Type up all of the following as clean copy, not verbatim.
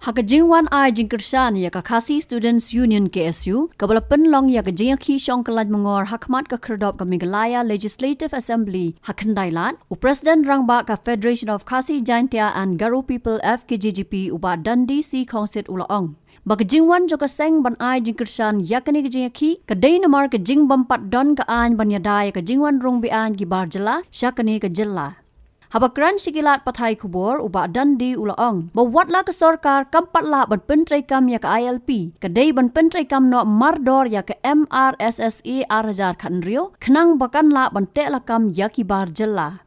Hakajingwan ay jingkersan ya kakasi Students Union KSU kabala penlong ya kajingaki syong kelaj mengor hakmat ka kerdop ka Meghalaya Legislative Assembly hakandailat u President rangba ka Federation of Khasi Jaintia and Garo People FKJGP uba Dundee Si Khongsit ulaong. Bagajingwan jo kaseng ban ay jingkersan ya kani kajingaki kadai namar kajing bampat don ka an banyadai kajingwan rong bi an gibar jela syakani ka jela. Habakran sikilat pathai kubor uba Dundee ulaong bawatla ke sorkar kampatla ban pentrai kam ya ke ILP kadai ban pentrai kam no mardor ya ke MRSSE arhajar khanrio khnang bakanla ban tekla kam ya ki bar jella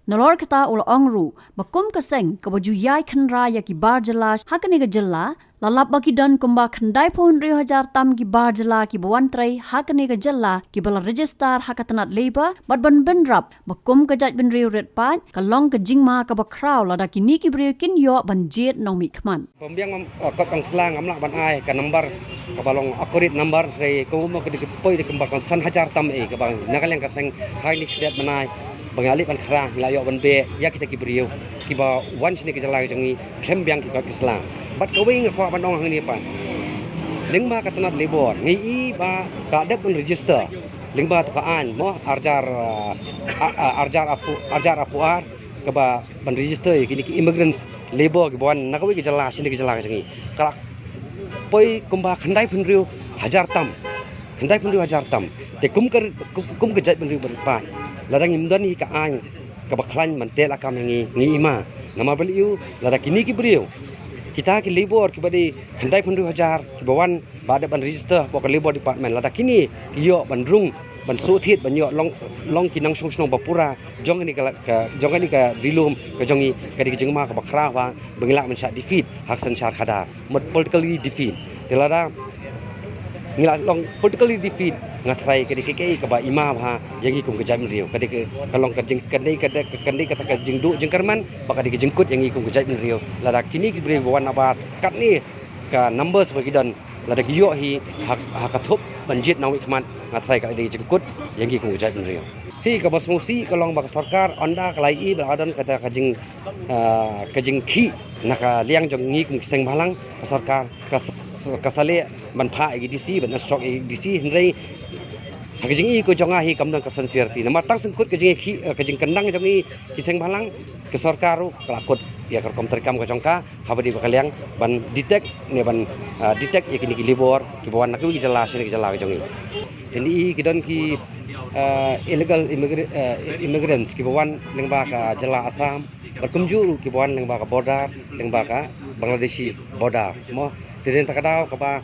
nolor kata ulaong ru bakum kaseng kabaju yai khanra ya ki bar jella hakani ke jella lalap baki dan kumba khandai pon 2000 tam ki bar jela ki bawantrai hakane ka jela ki bala register hakatanat labor bat ban benrap bakum ka jaj ben riu ret pat ka long ka jingma ka bakraw lada ki ni ki bre kin yo ban jet nong mi khman pembiang kot ang selang amlak ban ai ka number ka balong accurate number re ko mo ka poi de kemba kan san hajar tam e ka bang nakaleng ka seng highly create banai bangali ban khra layo ban be ya kita ki briu ki ba once ni ki jala jangi pembiang ki kot ki selang bat kawing ko ban ong ni pa lingba ka tanat labor ngi ba ka dep un register lingba to ka an mo arjar apuar ka ba ban register kini ki immigrants labor ki bon na kawi ki jala sini ki jala ngi kala poi kumba khandai phun riu hajar tam te kum ke jat ben riu ban pa ladang imdan hi ka an ka ba khlan man te la kam ngi ima nama beliu lada kini ki briu kita ki labor ki badi khandai phun 2000 ki bawan bada ban register ko ka labor department lada kini ki yo ban rung ban su thit ban yo long ki nang song song bapura jong ni ka jong ni ka rilum ka jongi ka di jengma ka bakra wa bengila men sha defeat hak san char khada mot politically defeat telada ngila long politically defeat ngatrai ka di ke ka ba ima ha yangi kum ka jam riu ka di ka long ka jeng kandai ka ka jeng du jeng karman baka di jengkut yangi kum ka jam riu lada kini ki bre wan abat kat ni ka numbers bagi dan lada ki yo hi hak thup banjit nawi khman ngatrai ka di jengkut yangi kum ka jam riu hi ka bas musi ka long bak sarkar onda ka lai i baladan kata ka jeng khi naka liang jong ngi kum kiseng balang ka sarkar kasale ban pha EDC ban stock EDC hendrai hakjing ko jonga hi kamdang ka sincerity na matang sengkut ka jing kendang jongi kiseng balang ke sarkaru kelakut ya ka kom terkam ka jongka habadi bakaliang ban detect ne ban detect ya kini ki libor ki bawan nak ki jelas ni ki jelas jongi ini kidon ki illegal immigrants ki bawan lengba ka jela Assam berkumjuru ki bawan lengba ka border lengba ka Bangladeshi border mo tidin takadaw ka ba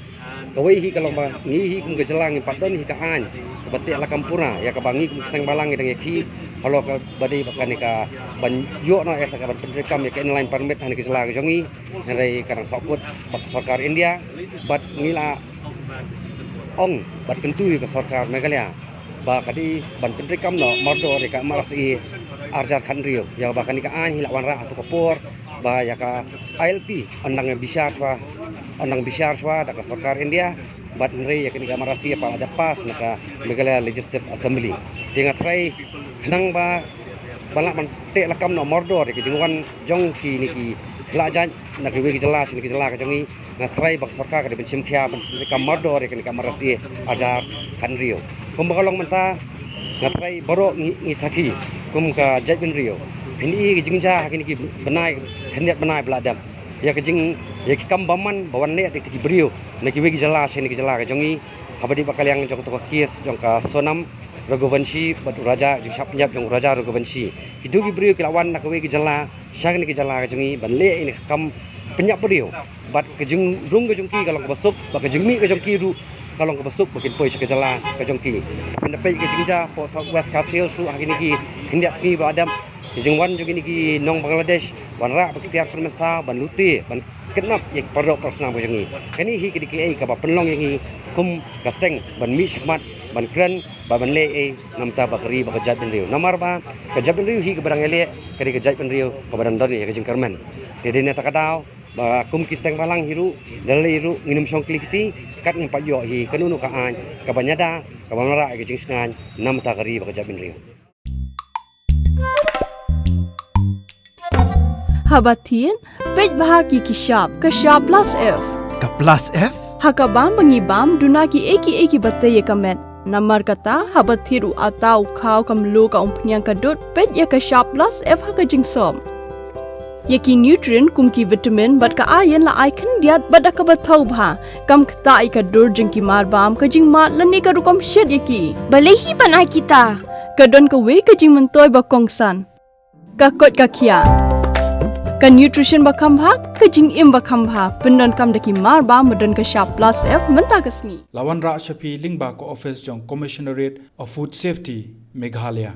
kawai hi kalong ba ngi hi kum ka jelang padon hi ka an ka bati ala kampura ya ka bangi kum kisang balang idang ki halo ka badi bakani ka ban yo no eta ka ban pendekam ya ka inline permit ani ki jelang jongi ngai karang sokut bak sarkar India bat ngila ong bat kentui ka sarkar Meghalaya ba kadi ban pendekam no mardo de ka marasi arjar khanrio ya bakani ka an hilak wanra atau kapur ba ya ka ILP ondang bishar swa da ka sarkar India bat nri ya kini ka marasi pa ada pas naka Meghalaya Legislative Assembly tinga trai khnang ba balak man te lakam no mordor ki jingwan jong ki ni ki khlajan na ki wi jelas ni ki jelas ka jongi na trai bak sarkar ka ben simkhia ban ka mordor ki ni ka marasi ajar khanrio kum bakalong menta na trai borok ni saki kum ka jaj ben rio ini ki jingja ki ni ki benai khaniat benai beladam ya ki jing ya ki kam baman bawan ne ki brio na ki wi jelas ni ki jelas ka jongi habadi bakal yang jong to kies jong ka sonam Raghuvanshi bat raja jong sap nyap jong raja Raghuvanshi hidu ki brio ki lawan na ki wi jelas syang ni ki jelas ka jongi ban le ini kam penyap brio bat ke jing rung ke jongki kalau basuk ba ke jingmi ke jongki ru kalau basuk makin poi ke jelas ka jongki pendapat ke jingja po South West Kasil su hakini ki khniat si ba adam jengwan juga niki nong Bangladesh wanra baktiar permesa ban luti ban kenap yang perdok persna bojangi kani hi kidi ki ka ba penlong yang kum kaseng ban mi shakmat ban kran ba ban le namta bakri ba jat ben riu namar ba ka jat ben riu hi ka barang ele kadi ka jat ben riu ka badan don ya ka jeng karmen dene takadaw ba kum kiseng balang hiru dalai hiru nginum song klikiti kat ngem payo hi kanunu ka an ka banyada ka banara ka jeng skan namta kari ba jat ben riu habatin pej bahagi ki sharp plus F Ka plus F hakabam bangi bam dunaki eki batay kamet namar kata habathiru atau khaw kamlu ka umpnyang kadut pej ya ka sharp plus F haka jingsom yaki nutrient kumki vitamin bat ka iron la icon diat bat ka bathau bha kam khta ai ka dur jingki mar bam ka jing mat lani ka rukom shed yaki Balehi panai kita. ka don ka we ka jing mentoy ba kongsan ka kot ka khia ka nutrition ba kham bha ka jing im ba kham bha pendon kam daki mar ba modon ka sharp plus F menta kasni Lawan Ra Shafi Lingba Ko Office Jong Commissionerate of Food Safety Meghalaya